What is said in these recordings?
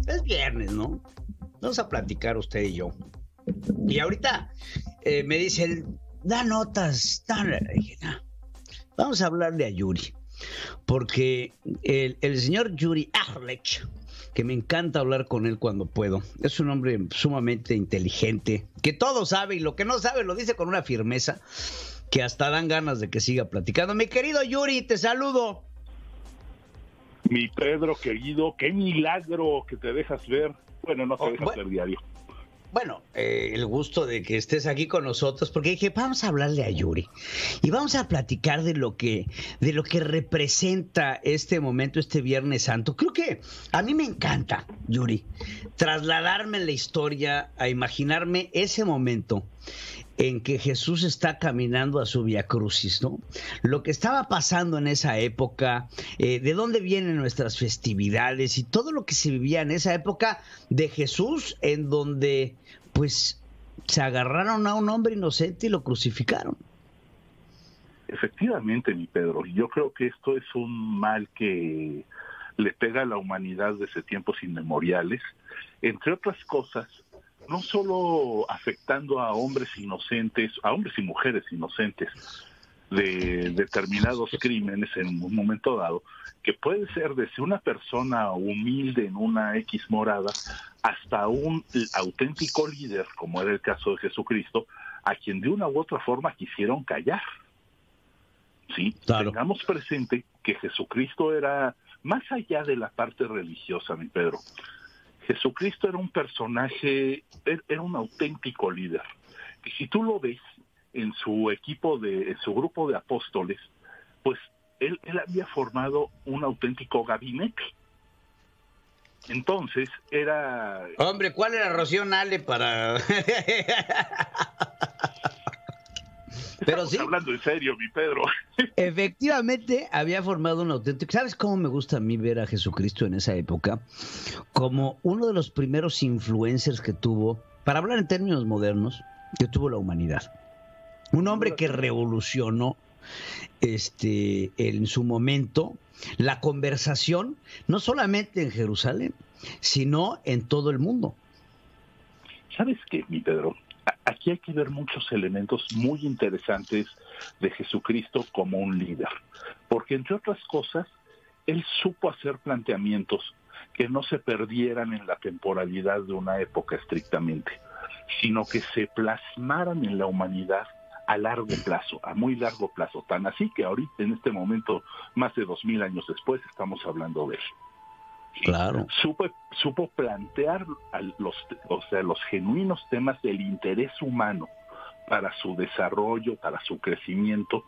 Es viernes, ¿no? Vamos a platicar usted y yo. Y ahorita me dice, da notas. Dije, "No, vamos a hablarle a Yuri. Porque el señor Yuri Arlech, que me encanta hablar con él cuando puedo, es un hombre sumamente inteligente, que todo sabe y lo que no sabe lo dice con una firmeza que hasta dan ganas de que siga platicando. Mi querido Yuri, te saludo. Mi Pedro querido, qué milagro que te dejas ver. Bueno, no te dejas ver diario. Bueno, el gusto de que estés aquí con nosotros, porque dije, vamos a hablarle a Yuri y vamos a platicar de lo que representa este momento, este Viernes Santo. Creo que a mí me encanta, Yuri, trasladarme en la historia, a imaginarme ese momento en que Jesús está caminando a su Vía Crucis, ¿no? Lo que estaba pasando en esa época, de dónde vienen nuestras festividades y todo lo que se vivía en esa época de Jesús, en donde, pues, se agarraron a un hombre inocente y lo crucificaron. Efectivamente, mi Pedro, yo creo que esto es un mal que le pega a la humanidad desde tiempos inmemoriales, entre otras cosas, no solo afectando a hombres inocentes, a hombres y mujeres inocentes de determinados crímenes en un momento dado, que puede ser desde una persona humilde en una X morada hasta un auténtico líder, como era el caso de Jesucristo, a quien de una u otra forma quisieron callar. Sí, claro. Tengamos presente que Jesucristo era, más allá de la parte religiosa, mi Pedro, Jesucristo era un personaje, era un auténtico líder. Y si tú lo ves en su equipo, en su grupo de apóstoles, pues él había formado un auténtico gabinete. Entonces era... Hombre, ¿cuál era Rocío Nale para...? Pero sí, hablando en serio, mi Pedro. Efectivamente, había formado un auténtico... ¿Sabes cómo me gusta a mí ver a Jesucristo en esa época? Como uno de los primeros influencers que tuvo, para hablar en términos modernos, que tuvo la humanidad. Un hombre que revolucionó en su momento la conversación, no solamente en Jerusalén, sino en todo el mundo. ¿Sabes qué, mi Pedro? Aquí hay que ver muchos elementos muy interesantes de Jesucristo como un líder, porque entre otras cosas, él supo hacer planteamientos que no se perdieran en la temporalidad de una época estrictamente, sino que se plasmaran en la humanidad a largo plazo, a muy largo plazo, tan así que ahorita en este momento, más de 2000 años después, estamos hablando de él. Claro. Supo plantear los genuinos temas del interés humano para su desarrollo, para su crecimiento,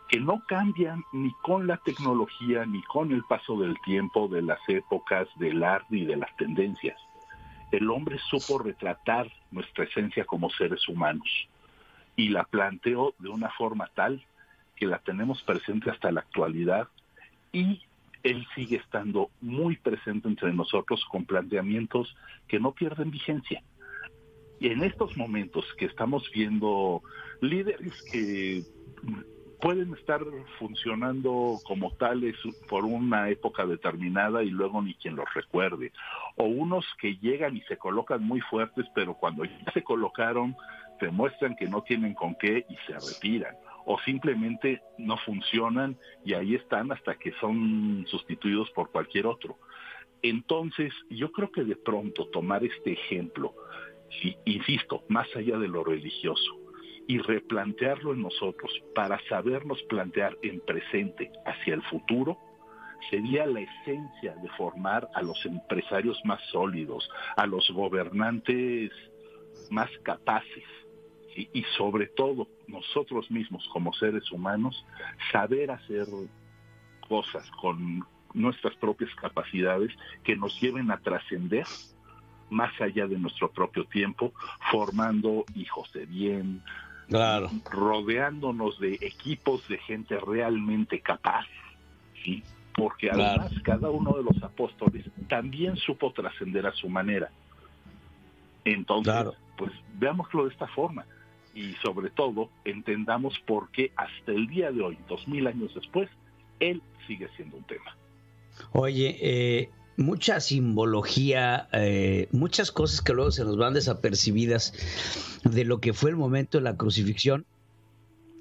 que no cambian ni con la tecnología, ni con el paso del tiempo, de las épocas, del arte y de las tendencias. El hombre supo retratar nuestra esencia como seres humanos y la planteó de una forma tal que la tenemos presente hasta la actualidad, y él sigue estando muy presente entre nosotros con planteamientos que no pierden vigencia. Y en estos momentos que estamos viendo líderes que pueden estar funcionando como tales por una época determinada y luego ni quien los recuerde, o unos que llegan y se colocan muy fuertes, pero cuando ya se colocaron te muestran que no tienen con qué y se retiran, o simplemente no funcionan y ahí están hasta que son sustituidos por cualquier otro. Entonces, yo creo que de pronto tomar este ejemplo, insisto, más allá de lo religioso, y replantearlo en nosotros para sabernos plantear en presente hacia el futuro, sería la esencia de formar a los empresarios más sólidos, a los gobernantes más capaces, y sobre todo nosotros mismos como seres humanos, saber hacer cosas con nuestras propias capacidades que nos lleven a trascender más allá de nuestro propio tiempo, formando hijos de bien, claro, rodeándonos de equipos de gente realmente capaz, ¿sí? Porque además cada uno de los apóstoles también supo trascender a su manera. Entonces, pues veámoslo de esta forma. Y sobre todo, entendamos por qué hasta el día de hoy, 2000 años después, él sigue siendo un tema. Oye, mucha simbología, muchas cosas que luego se nos van desapercibidas de lo que fue el momento de la crucifixión.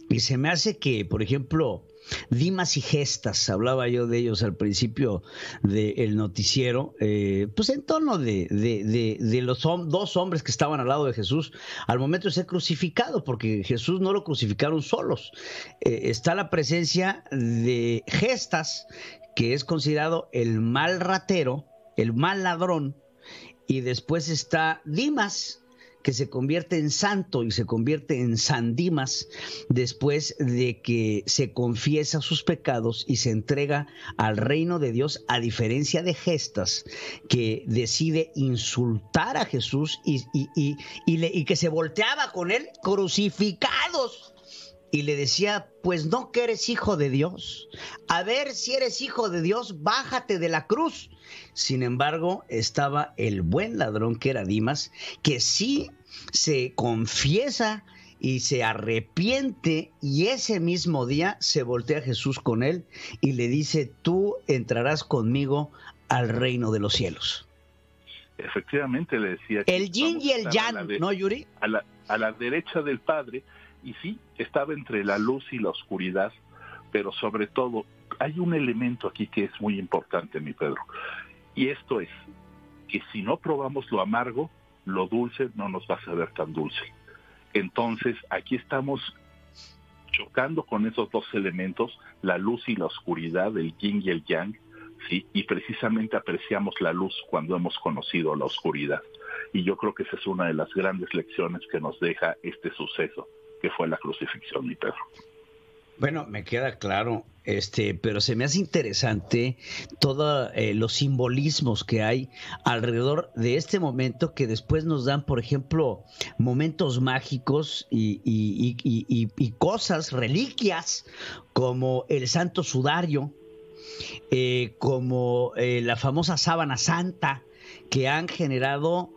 Y se me hace que, por ejemplo, Dimas y Gestas, hablaba yo de ellos al principio del noticiero, pues en torno de los dos hombres que estaban al lado de Jesús al momento de ser crucificado, porque Jesús no lo crucificaron solos. Está la presencia de Gestas, que es considerado el mal ratero, el mal ladrón, y después está Dimas, que se convierte en santo y se convierte en San Dimas después de que se confiesa sus pecados y se entrega al reino de Dios, a diferencia de Gestas, que decide insultar a Jesús y que se volteaba con él crucificados. Y le decía, pues no que eres hijo de Dios. A ver si eres hijo de Dios, bájate de la cruz. Sin embargo, estaba el buen ladrón que era Dimas, que sí se confiesa y se arrepiente, y ese mismo día se voltea a Jesús con él y le dice, tú entrarás conmigo al reino de los cielos. Efectivamente le decía que el yin y el yang, ¿no, Yuri? A la derecha del Padre, y sí, estaba entre la luz y la oscuridad, pero sobre todo hay un elemento aquí que es muy importante, mi Pedro, y esto es que si no probamos lo amargo, lo dulce no nos va a saber tan dulce. Entonces aquí estamos chocando con esos dos elementos, la luz y la oscuridad, el yin y el yang, ¿sí? Y precisamente apreciamos la luz cuando hemos conocido la oscuridad. Y yo creo que esa es una de las grandes lecciones que nos deja este suceso, que fue la crucifixión, mi Pedro. Bueno, me queda claro, pero se me hace interesante todos los simbolismos que hay alrededor de este momento, que después nos dan, por ejemplo, momentos mágicos y cosas, reliquias, como el Santo Sudario, como la famosa Sábana Santa, que han generado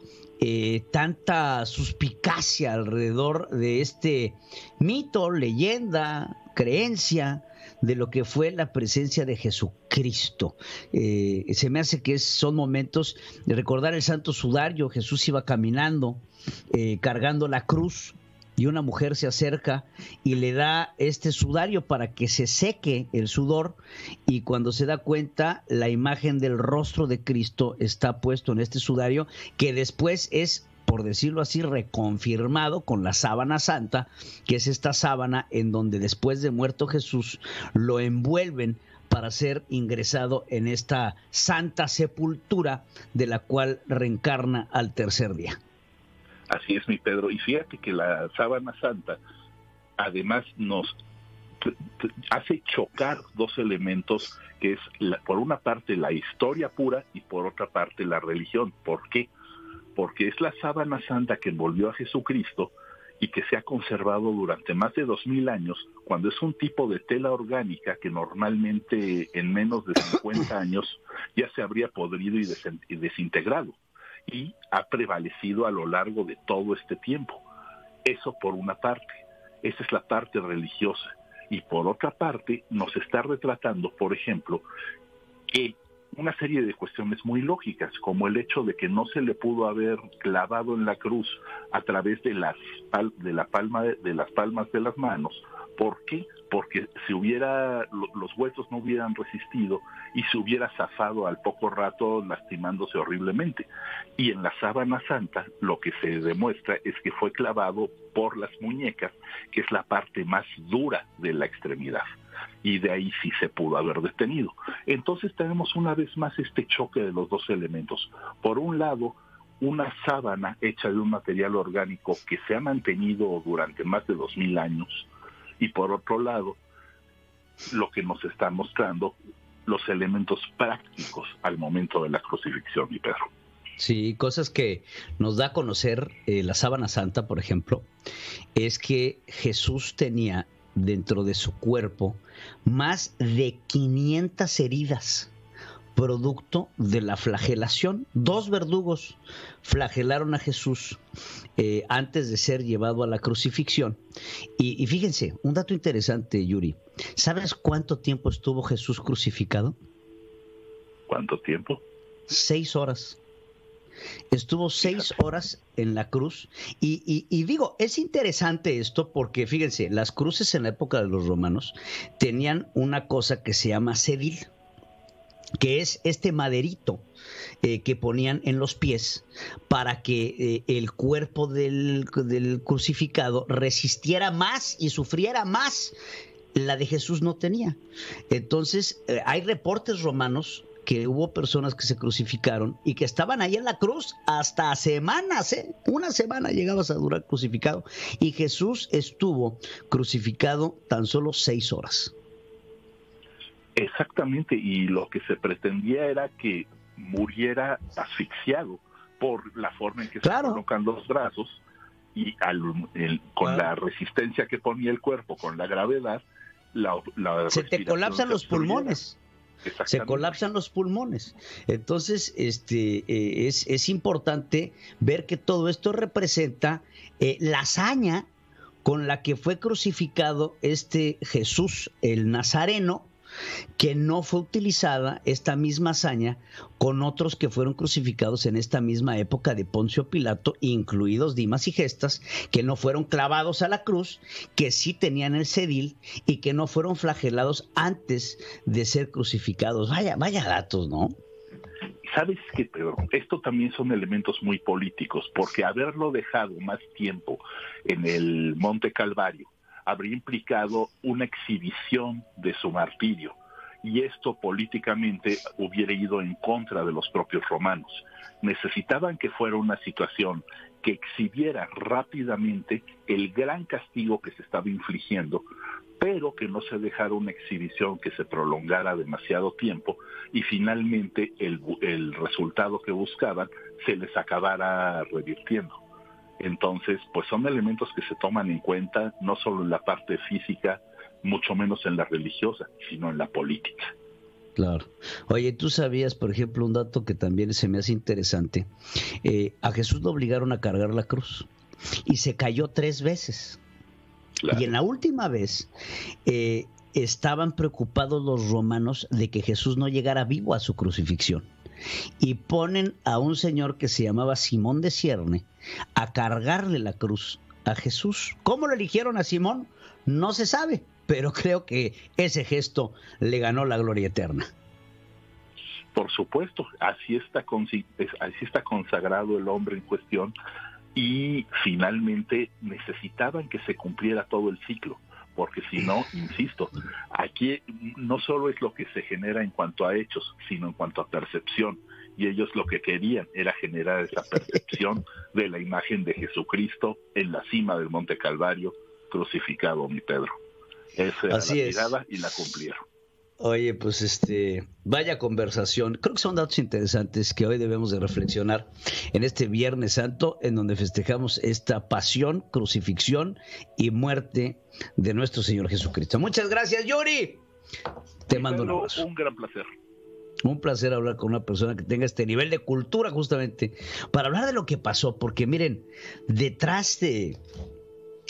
tanta suspicacia alrededor de este mito, leyenda, creencia de lo que fue la presencia de Jesucristo. Se me hace que son momentos de recordar el Santo Sudario. Jesús iba caminando, cargando la cruz, y una mujer se acerca y le da este sudario para que se seque el sudor, y cuando se da cuenta, la imagen del rostro de Cristo está puesto en este sudario, que después es, por decirlo así, reconfirmado con la sábana santa, que es esta sábana en donde después de muerto Jesús lo envuelven para ser ingresado en esta santa sepultura, de la cual reencarna al tercer día. Así es, mi Pedro. Y fíjate que la sábana santa además nos hace chocar dos elementos, que es por una parte la historia pura y por otra parte la religión. ¿Por qué? Porque es la sábana santa que envolvió a Jesucristo y que se ha conservado durante más de 2000 años, cuando es un tipo de tela orgánica que normalmente en menos de 50 años ya se habría podrido y desintegrado, y ha prevalecido a lo largo de todo este tiempo. Eso por una parte, esa es la parte religiosa. Y por otra parte, nos está retratando, por ejemplo, que una serie de cuestiones muy lógicas, como el hecho de que no se le pudo haber clavado en la cruz a través de las palmas de las manos. ¿Por qué? Porque los huesos no hubieran resistido y se hubiera zafado al poco rato, lastimándose horriblemente. Y en la sábana santa lo que se demuestra es que fue clavado por las muñecas, que es la parte más dura de la extremidad. Y de ahí sí se pudo haber detenido. Entonces tenemos una vez más este choque de los dos elementos. Por un lado, una sábana hecha de un material orgánico que se ha mantenido durante más de 2000 años, y por otro lado, lo que nos está mostrando los elementos prácticos al momento de la crucifixión, mi Pedro. Sí, cosas que nos da a conocer la sábana santa, por ejemplo, es que Jesús tenía dentro de su cuerpo más de 500 heridas, producto de la flagelación. 2 verdugos flagelaron a Jesús antes de ser llevado a la crucifixión. Y fíjense, un dato interesante, Yuri. ¿Sabes cuánto tiempo estuvo Jesús crucificado? ¿Cuánto tiempo? 6 horas. Estuvo 6 horas en la cruz y digo, es interesante esto porque fíjense, las cruces en la época de los romanos tenían una cosa que se llama cedil, que es este maderito que ponían en los pies para que el cuerpo del crucificado resistiera más y sufriera más. La de Jesús no tenía. Entonces, hay reportes romanos que hubo personas que se crucificaron y que estaban ahí en la cruz hasta semanas, una semana llegabas a durar crucificado. Y Jesús estuvo crucificado tan solo 6 horas. Exactamente, y lo que se pretendía era que muriera asfixiado por la forma en que se colocan los brazos y con la resistencia que ponía el cuerpo, con la gravedad, se te colapsan los pulmones. Se colapsan los pulmones. Entonces, es importante ver que todo esto representa la hazaña con la que fue crucificado Jesús, el Nazareno, que no fue utilizada esta misma hazaña con otros que fueron crucificados en esta misma época de Poncio Pilato, incluidos Dimas y Gestas, que no fueron clavados a la cruz, que sí tenían el cedil y que no fueron flagelados antes de ser crucificados. Vaya datos, ¿no? ¿Sabes qué, Pedro? Esto también son elementos muy políticos, porque haberlo dejado más tiempo en el Monte Calvario habría implicado una exhibición de su martirio, y esto políticamente hubiera ido en contra de los propios romanos. Necesitaban que fuera una situación que exhibiera rápidamente el gran castigo que se estaba infligiendo, pero que no se dejara una exhibición que se prolongara demasiado tiempo y finalmente el resultado que buscaban se les acabara revirtiendo. Entonces, pues son elementos que se toman en cuenta no solo en la parte física, mucho menos en la religiosa, sino en la política. Claro. Oye, ¿tú sabías, por ejemplo, un dato que también se me hace interesante? A Jesús lo obligaron a cargar la cruz y se cayó 3 veces. Claro. Y en la última vez estaban preocupados los romanos de que Jesús no llegara vivo a su crucifixión. Y ponen a un señor que se llamaba Simón de Cierne a cargarle la cruz a Jesús. ¿Cómo lo eligieron a Simón? No se sabe, pero creo que ese gesto le ganó la gloria eterna. Por supuesto, así está consagrado el hombre en cuestión, y finalmente necesitaban que se cumpliera todo el ciclo, porque si no, insisto, aquí no solo es lo que se genera en cuanto a hechos, sino en cuanto a percepción, y ellos lo que querían era generar esa percepción de la imagen de Jesucristo en la cima del Monte Calvario, crucificado, mi Pedro. Esa era la mirada y la cumplieron. Oye, pues vaya conversación. Creo que son datos interesantes que hoy debemos de reflexionar en este Viernes Santo, en donde festejamos esta pasión, crucifixión y muerte de nuestro Señor Jesucristo. Muchas gracias, Yuri. Te mando un abrazo. Un gran placer. Un placer hablar con una persona que tenga este nivel de cultura, justamente para hablar de lo que pasó, porque miren, detrás de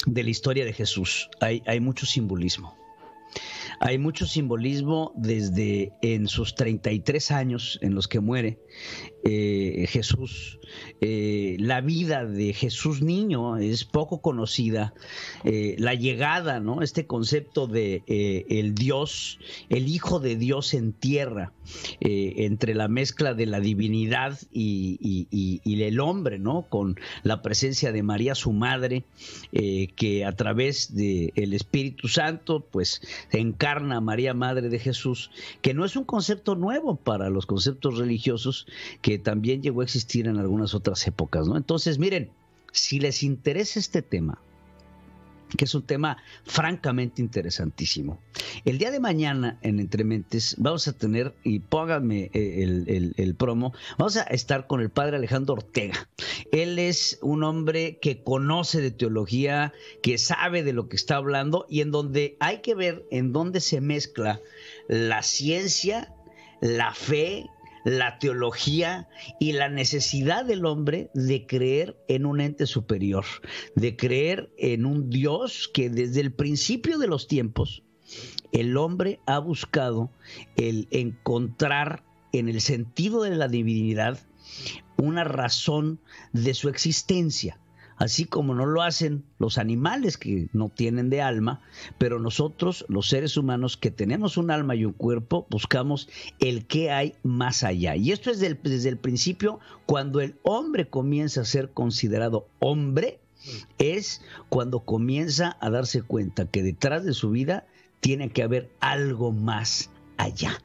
la historia de Jesús hay mucho simbolismo. Hay mucho simbolismo desde en sus 33 años en los que muere Jesús. La vida de Jesús niño es poco conocida. La llegada, ¿no? Este concepto de el Dios, el Hijo de Dios en tierra, entre la mezcla de la divinidad y el hombre, ¿no? Con la presencia de María, su madre, que a través del Espíritu Santo, pues encarna a María, madre de Jesús, que no es un concepto nuevo para los conceptos religiosos, que también llegó a existir en algunas otras épocas, ¿no? Entonces, miren, si les interesa este tema, que es un tema francamente interesantísimo, el día de mañana en Entre Mentes vamos a tener, y pónganme el promo, vamos a estar con el padre Alejandro Ortega. Él es un hombre que conoce de teología, que sabe de lo que está hablando, y en donde hay que ver en dónde se mezcla la ciencia, la fe, la teología y la necesidad del hombre de creer en un ente superior, de creer en un Dios que desde el principio de los tiempos el hombre ha buscado el encontrar en el sentido de la divinidad una razón de su existencia, así como no lo hacen los animales que no tienen de alma, pero nosotros, los seres humanos que tenemos un alma y un cuerpo, buscamos el qué hay más allá. Y esto es desde el principio, cuando el hombre comienza a ser considerado hombre, es cuando comienza a darse cuenta que detrás de su vida tiene que haber algo más allá.